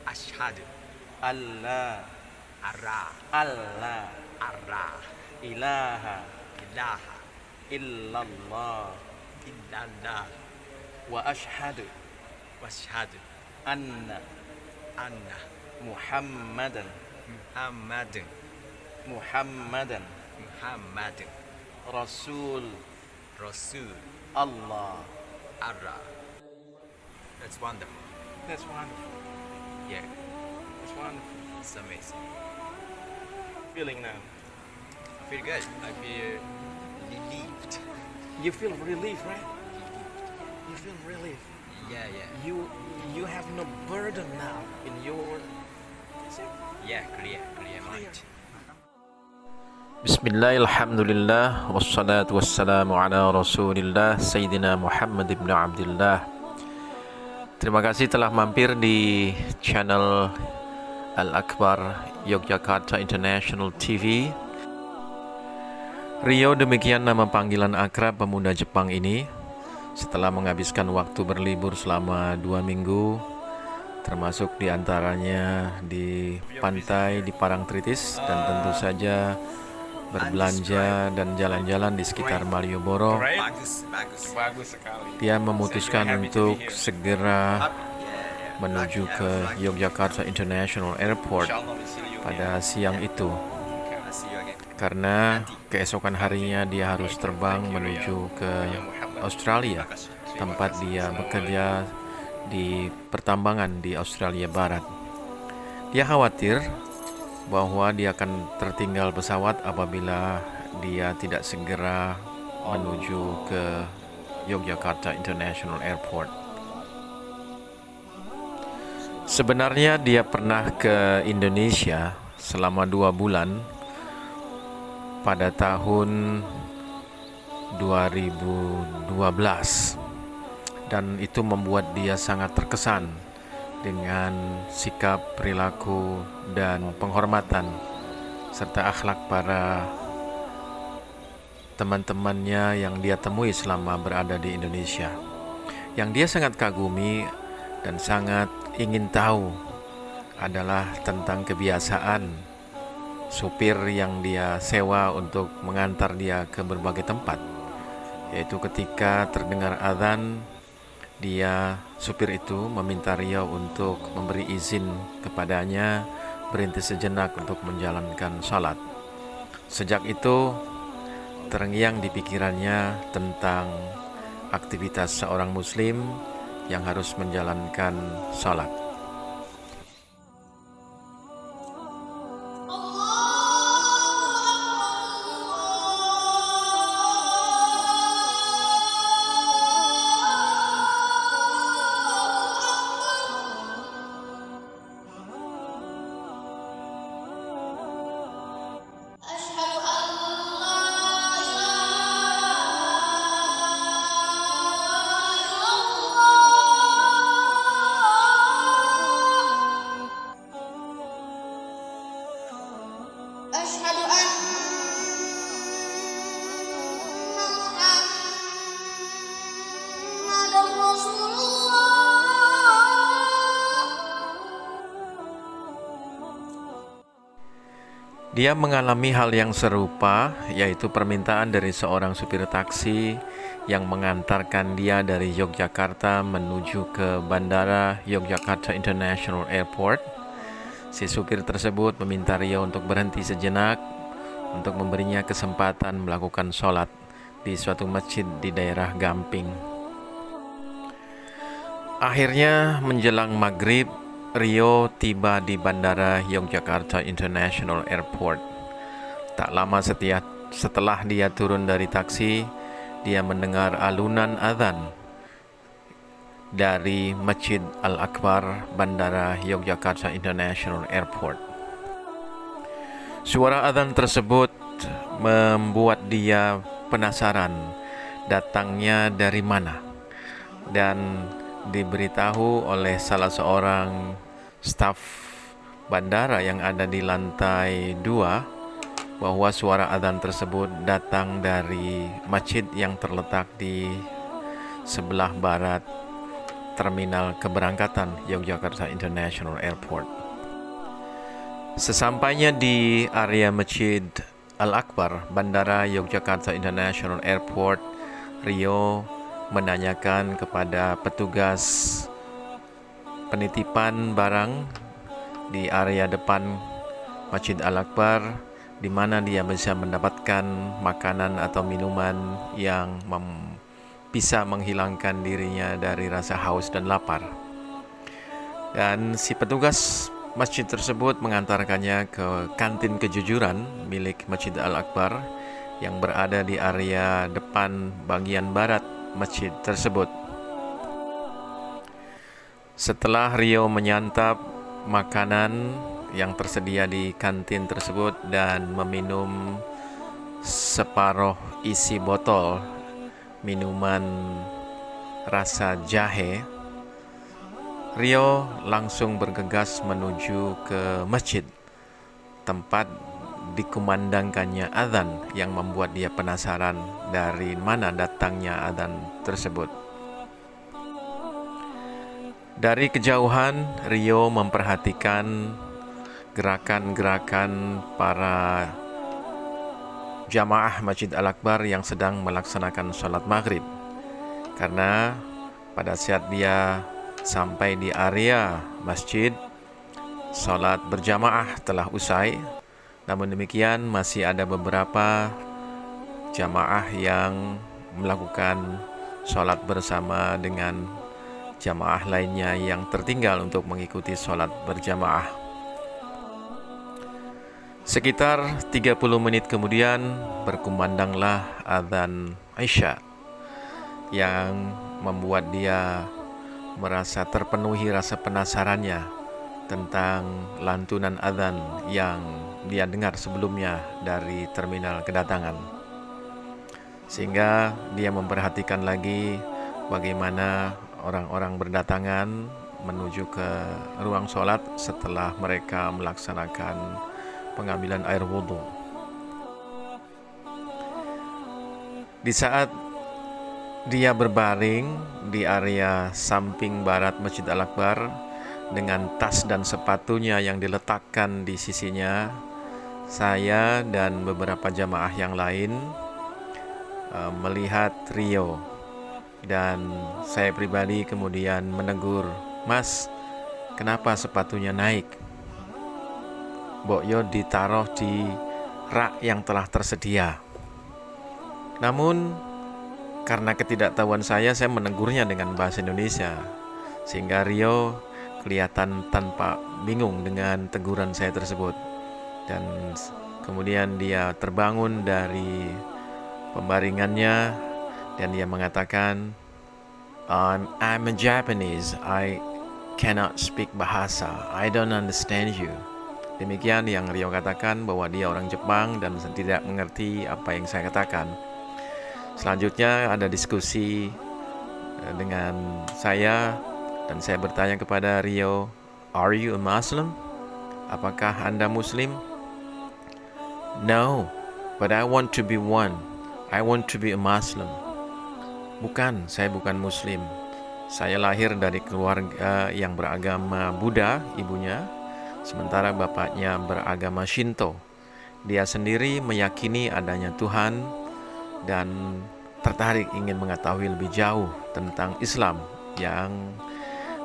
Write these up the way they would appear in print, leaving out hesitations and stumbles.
Ashhadu alla alla alla alla ilaha ilaha illallah illallah wa ashhadu washhadu anna anna Muhammadan Muhammadun Muhammadan Muhammadun Rasul Rasul Allah. Allah. That's wonderful. That's wonderful. Yeah, That's wonderful. it's amazing. Feeling now. I feel good. I feel relieved. You feel relief, right? You feel relief. Yeah, yeah. You have no burden now in your. Yeah, clear mind. Bismillah, alhamdulillah, wassalatu wassalamu ala rasulillah, Sayyidina Muhammad ibn Abdullah. Terima kasih telah mampir di channel Al-Akbar Yogyakarta International TV. Rio demikian nama panggilan akrab pemuda Jepang ini. Setelah menghabiskan waktu berlibur selama 2 minggu, termasuk diantaranya di pantai di Parangtritis, dan tentu saja berbelanja dan jalan-jalan di sekitar Malioboro. Bagus sekali. Dia memutuskan untuk segera menuju ke Yogyakarta International Airport pada siang itu, karena keesokan harinya dia harus terbang menuju ke Australia, tempat dia bekerja di pertambangan di Australia Barat. Dia khawatir bahwa dia akan tertinggal pesawat apabila dia tidak segera menuju ke Yogyakarta International Airport. Sebenarnya dia pernah ke Indonesia selama 2 bulan pada tahun 2012, dan itu membuat dia sangat terkesan dengan sikap, perilaku, dan penghormatan serta akhlak para teman-temannya yang dia temui selama berada di Indonesia. Yang dia sangat kagumi dan sangat ingin tahu adalah tentang kebiasaan supir yang dia sewa untuk mengantar dia ke berbagai tempat, yaitu ketika terdengar azan, supir itu meminta Rio untuk memberi izin kepadanya berhenti sejenak untuk menjalankan salat. Sejak itu terngiang di pikirannya tentang aktivitas seorang muslim yang harus menjalankan salat. Dia mengalami hal yang serupa, yaitu permintaan dari seorang supir taksi yang mengantarkan dia dari Yogyakarta menuju ke Bandara Yogyakarta International Airport. Si supir tersebut meminta Rio untuk berhenti sejenak untuk memberinya kesempatan melakukan sholat di suatu masjid di daerah Gamping. Akhirnya menjelang maghrib, Rio tiba di Bandara Yogyakarta International Airport. Tak lama setelah dia turun dari taksi, dia mendengar alunan azan dari Masjid Al-Akbar Bandara Yogyakarta International Airport. Suara azan tersebut membuat dia penasaran datangnya dari mana, dan diberitahu oleh salah seorang staf bandara yang ada di lantai 2 bahwa suara azan tersebut datang dari masjid yang terletak di sebelah barat terminal keberangkatan Yogyakarta International Airport. Sesampainya di area Masjid Al-Akbar, Bandara Yogyakarta International Airport, Rio menanyakan kepada petugas penitipan barang di area depan Masjid Al-Akbar di mana dia bisa mendapatkan makanan atau minuman yang bisa menghilangkan dirinya dari rasa haus dan lapar. Dan si petugas masjid tersebut mengantarkannya ke kantin kejujuran milik Masjid Al-Akbar yang berada di area depan bagian barat masjid tersebut. Setelah Rio menyantap makanan yang tersedia di kantin tersebut dan meminum separuh isi botol minuman rasa jahe, Rio langsung bergegas menuju ke masjid, tempat dikumandangkannya azan yang membuat dia penasaran dari mana datangnya azan tersebut. Dari kejauhan, Rio memperhatikan gerakan-gerakan para jamaah Masjid Al-Akbar yang sedang melaksanakan sholat maghrib. Karena pada saat dia sampai di area masjid, sholat berjamaah telah usai. Namun demikian masih ada beberapa jamaah yang melakukan sholat bersama dengan jamaah lainnya yang tertinggal untuk mengikuti sholat berjamaah. Sekitar 30 menit kemudian berkumandanglah azan Isya yang membuat dia merasa terpenuhi rasa penasarannya tentang lantunan azan yang dia dengar sebelumnya dari terminal kedatangan. Sehingga dia memperhatikan lagi bagaimana orang-orang berdatangan menuju ke ruang sholat setelah mereka melaksanakan pengambilan air wudhu. Di saat dia berbaring di area samping barat Masjid Al-Akbar dengan tas dan sepatunya yang diletakkan di sisinya, saya dan beberapa jamaah yang lain melihat Rio, dan saya pribadi kemudian menegur, "Mas, kenapa sepatunya naik? Mbokyo ditaruh di rak yang telah tersedia." Namun karena ketidaktahuan saya menegurnya dengan bahasa Indonesia, sehingga Rio kelihatan tanpa bingung dengan teguran saya tersebut. Dan kemudian dia terbangun dari pembaringannya dan dia mengatakan, I'm a Japanese, I cannot speak bahasa, I don't understand you. Demikian yang Rio katakan, bahwa dia orang Jepang dan tidak mengerti apa yang saya katakan. Selanjutnya ada diskusi dengan saya dan saya bertanya kepada Rio, "Are you a Muslim? Apakah Anda Muslim?" "No, but I want to be one. I want to be a Muslim." "Bukan, saya bukan Muslim. Saya lahir dari keluarga yang beragama Buddha, ibunya, sementara bapaknya beragama Shinto. Dia sendiri meyakini adanya Tuhan dan tertarik ingin mengetahui lebih jauh tentang Islam yang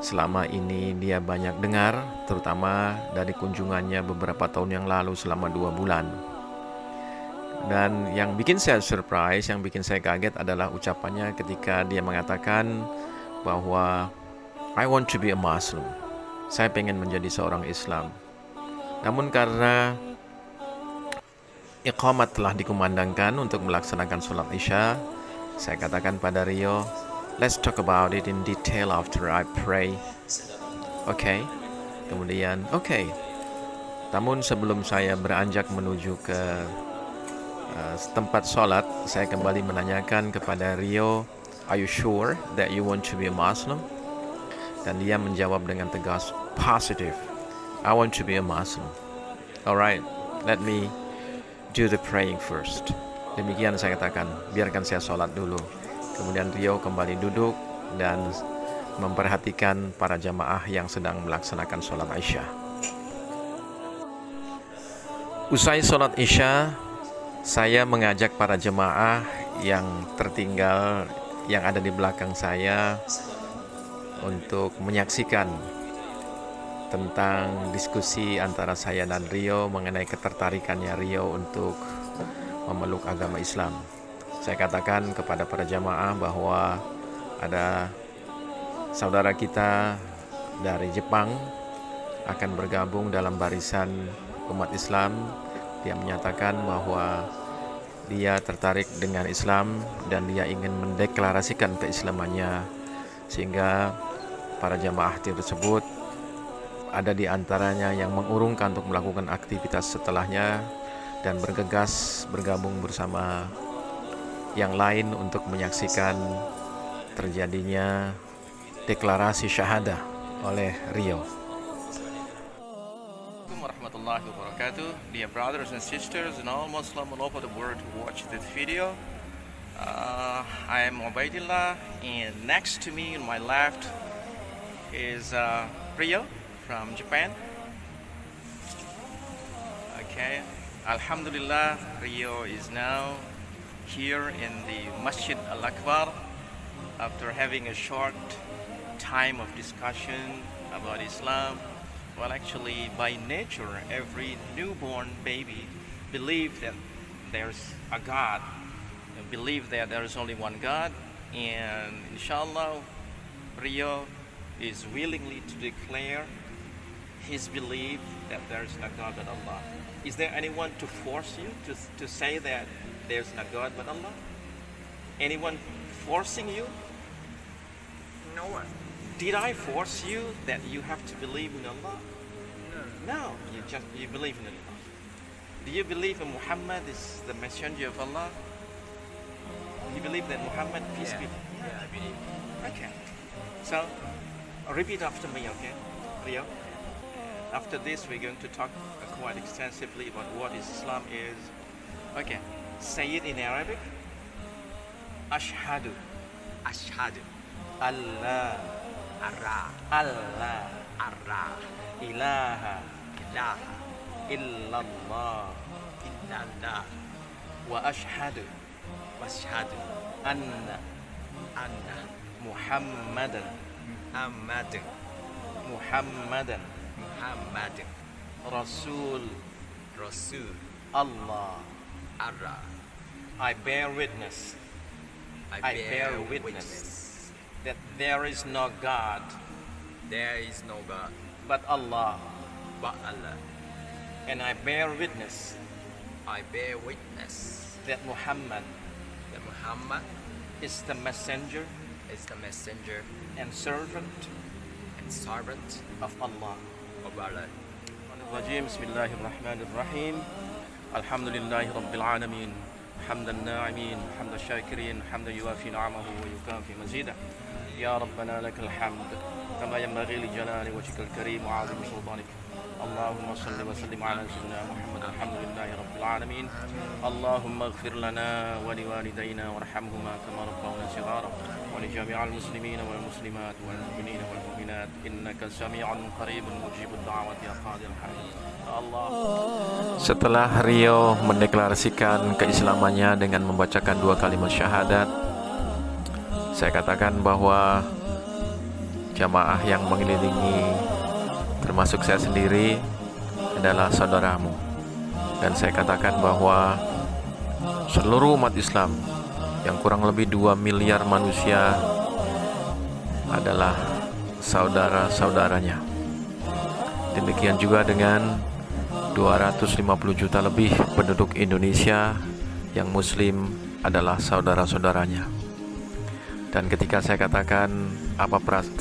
selama ini dia banyak dengar, terutama dari kunjungannya beberapa tahun yang lalu selama 2 bulan. Dan yang bikin saya surprise, yang bikin saya kaget adalah ucapannya ketika dia mengatakan bahwa I want to be a Muslim. Saya pengen menjadi seorang Islam. Namun karena iqamat telah dikumandangkan untuk melaksanakan sholat Isya, saya katakan pada Rio, "Let's talk about it in detail after I pray." Oke. Kemudian, oke. Namun sebelum saya beranjak menuju ke tempat sholat, saya kembali menanyakan kepada Rio, "Are you sure that you want to be a Muslim?" Dan dia menjawab dengan tegas, "Positive. I want to be a Muslim." "Alright, let me do the praying first." Demikian saya katakan, biarkan saya sholat dulu. Kemudian Rio kembali duduk dan memperhatikan para jamaah yang sedang melaksanakan sholat Isya. Usai sholat Isya, saya mengajak para jemaah yang tertinggal yang ada di belakang saya untuk menyaksikan tentang diskusi antara saya dan Rio mengenai ketertarikannya Rio untuk memeluk agama Islam. Saya katakan kepada para jamaah bahwa ada saudara kita dari Jepang akan bergabung dalam barisan umat Islam. Dia menyatakan bahwa dia tertarik dengan Islam dan dia ingin mendeklarasikan keislamannya, sehingga para jamaah tersebut ada di antaranya yang mengurungkan untuk melakukan aktivitas setelahnya dan bergegas bergabung bersama yang lain untuk menyaksikan terjadinya deklarasi syahadah oleh Rio. Warahmatullahi wabarakatuh. Dear brothers and sisters and all Muslims all over the world who watch this video, I am Ubaidillah, and next to me on my left is Rio from Japan. Okay, Alhamdulillah, Rio is now here in the Masjid Al-Akbar after having a short time of discussion about Islam. Well, actually, by nature, every newborn baby believes that there's a God, and believe that there is only one God, and inshallah, Rio is willingly to declare his belief that there is no God but Allah. Is there anyone to force you to say that there's no God but Allah? Anyone forcing you? No one. Did I force you that you have to believe in Allah? No, you believe in Allah. Do you believe that Muhammad is the messenger of Allah? You believe that Muhammad, peace be? Yeah, I believe. Okay. So, repeat after me, okay, Rio? After this, we're going to talk quite extensively about what Islam is. Okay, say it in Arabic. Ashhadu. Ashhadu. Allah. Ara. Allah. Ara. Ilaha. Ilaha. Illallah. Illallah. Wa ashhadu. Washhadu. Anna. Anna. Muhammadan. Muhammadun. Muhammadan. Muhammadun. Rasul. Rasul. Allah. Ara. I bear witness I bear witness. that there is no God There is no God but Allah, but Allah. and I bear witness I bear witness that Muhammad that Muhammad is the messenger is the messenger and servant and servant of Allah. of Allah. الرجيم بسم الله الرحمن الرحيم الحمد لله رب العالمين حمد الناعمين حمد الشاكرين حمد يوافي نعمه ويكافي مزيده يا ربنا لك الحمد كما ينبغي لجلال وجهك الكريم وعظيم سلطانك اللهم صل وسلم على سيدنا محمد الحمد لله رب العالمين اللهم اغفر لنا ولوالدينا وارحمهما كما ربونا صغارا ولجميع المسلمين والمسلمات والمؤمنين والمؤمنات إنك سميع قريب مجيب الدعوات يا قاضي الحاجات Allah. Setelah Rio mendeklarasikan keislamannya dengan membacakan 2 kalimat syahadat, saya katakan bahwa jamaah yang mengelilingi termasuk saya sendiri adalah saudaramu, dan saya katakan bahwa seluruh umat Islam yang kurang lebih 2 miliar manusia adalah saudara-saudaranya. Demikian juga dengan 250 juta lebih penduduk Indonesia yang muslim adalah saudara-saudaranya. Dan ketika saya katakan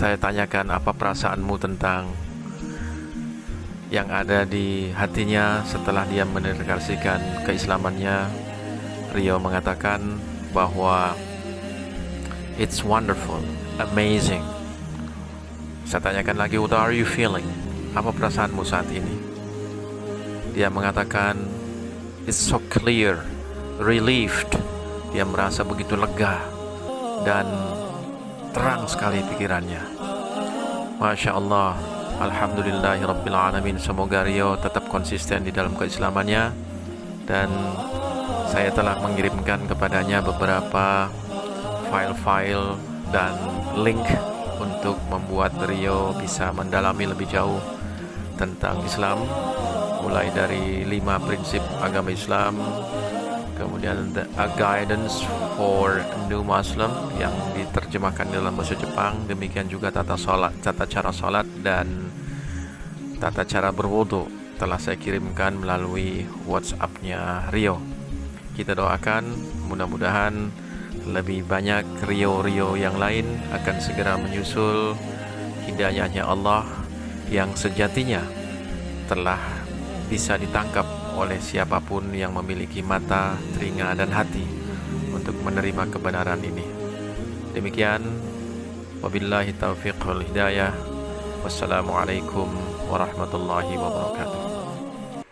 saya tanyakan apa perasaanmu tentang yang ada di hatinya setelah dia mendeklarasikan keislamannya, Rio mengatakan bahwa it's wonderful, amazing. Saya tanyakan lagi, what are you feeling? Apa perasaanmu saat ini? Dia mengatakan it's so clear, relieved. Dia merasa begitu lega dan terang sekali pikirannya. Masya Allah, alhamdulillahirrabbilalamin. Semoga Rio tetap konsisten di dalam keislamannya, dan saya telah mengirimkan kepadanya beberapa file-file dan link untuk membuat Rio bisa mendalami lebih jauh tentang Islam, mulai dari 5 prinsip agama Islam, kemudian A Guidance for New Muslim yang diterjemahkan dalam bahasa Jepang, demikian juga tata cara salat dan tata cara berwudu telah saya kirimkan melalui WhatsApp-nya Rio. Kita doakan mudah-mudahan lebih banyak Rio-Rio yang lain akan segera menyusul hidayahnya Allah yang sejatinya telah bisa ditangkap oleh siapapun yang memiliki mata, telinga, dan hati untuk menerima kebenaran ini. Demikian, wabillahi taufiq wal hidayah. Wassalamualaikum warahmatullahi wabarakatuh.